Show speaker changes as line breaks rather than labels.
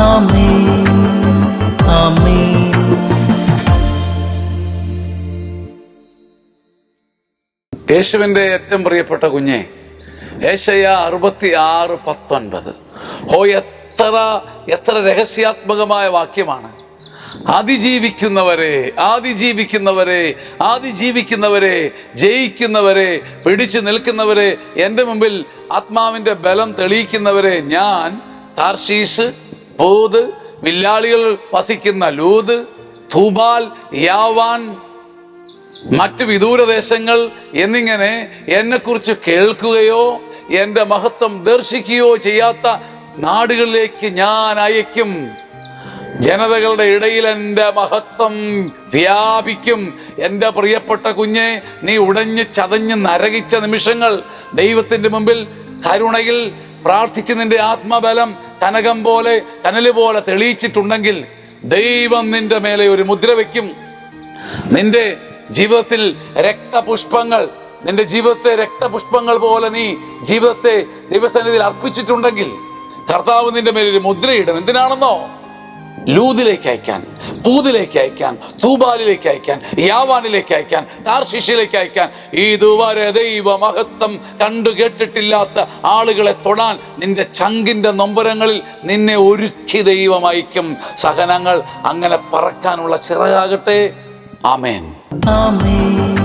ആമേൻ, ആമേൻ.
യേശുവിൻ്റെ ഏറ്റവും പ്രിയപ്പെട്ട കുഞ്ഞെ, യേശയ്യ 66:19. എത്ര രഹസ്യാത്മകമായ വാക്യമാണ്. അതിജീവിക്കുന്നവരെ, ജയിക്കുന്നവരെ, പിടിച്ചു നിൽക്കുന്നവരെ, എൻ്റെ മുമ്പിൽ ആത്മാവിൻ്റെ ബലം തെളിയിക്കുന്നവരെ ഞാൻ താർഷീഷ്, പൂത്, വില്ലാളികൾ വസിക്കുന്ന ലൂദ്, തൂബാൽ, യാവാൻ, മറ്റ് വിദൂരദേശങ്ങൾ എന്നിങ്ങനെ എന്നെക്കുറിച്ച് കേൾക്കുകയോ എൻ്റെ മഹത്വം ദർശിക്കുകയോ ചെയ്യാത്ത നാടുകളിലേക്ക് ഞാൻ അയക്കും. ജനതകളുടെ ഇടയിൽ എൻ്റെ മഹത്വം വ്യാപിക്കും. എൻ്റെ പ്രിയപ്പെട്ട കുഞ്ഞെ, നീ ഉടഞ്ഞ് ചതഞ്ഞ് നരകിച്ച നിമിഷങ്ങൾ ദൈവത്തിൻ്റെ മുമ്പിൽ കരുണയിൽ പ്രാർത്ഥിച്ച് നിന്റെ ആത്മബലം കനല് പോലെ തെളിയിച്ചിട്ടുണ്ടെങ്കിൽ ദൈവം നിന്റെ മേലെ ഒരു മുദ്ര വയ്ക്കും. നിന്റെ ജീവിതത്തിൽ രക്തപുഷ്പങ്ങൾ പോലെ നീ ജീവിതത്തെ ദൈവസന്നിധിയിൽ അർപ്പിച്ചിട്ടുണ്ടെങ്കിൽ കർത്താവ് നിന്റെ മേലൊരു മുദ്രയിടും. എന്തിനാണെന്നോ? ലൂദിലേക്ക് അയക്കാൻ, പൂതിലേക്ക് അയക്കാൻ, തൂബാലിലേക്ക് അയക്കാൻ, യാവാനിലേക്ക് അയക്കാൻ, താർശീഷിലേക്ക് അയക്കാൻ. ഇതുവരെ ദൈവ മഹത്വം കണ്ടു കേട്ടിട്ടില്ലാത്ത ആളുകളെ തൊടാൻ നിന്റെ ചങ്കിന്റെ നൊമ്പരങ്ങളിൽ നിന്നെ ഒരുക്കി ദൈവം അയക്കും. സഹനങ്ങൾ അങ്ങനെ പറക്കാനുള്ള ചിറകാകട്ടെ. ആമേൻ,
ആമേൻ.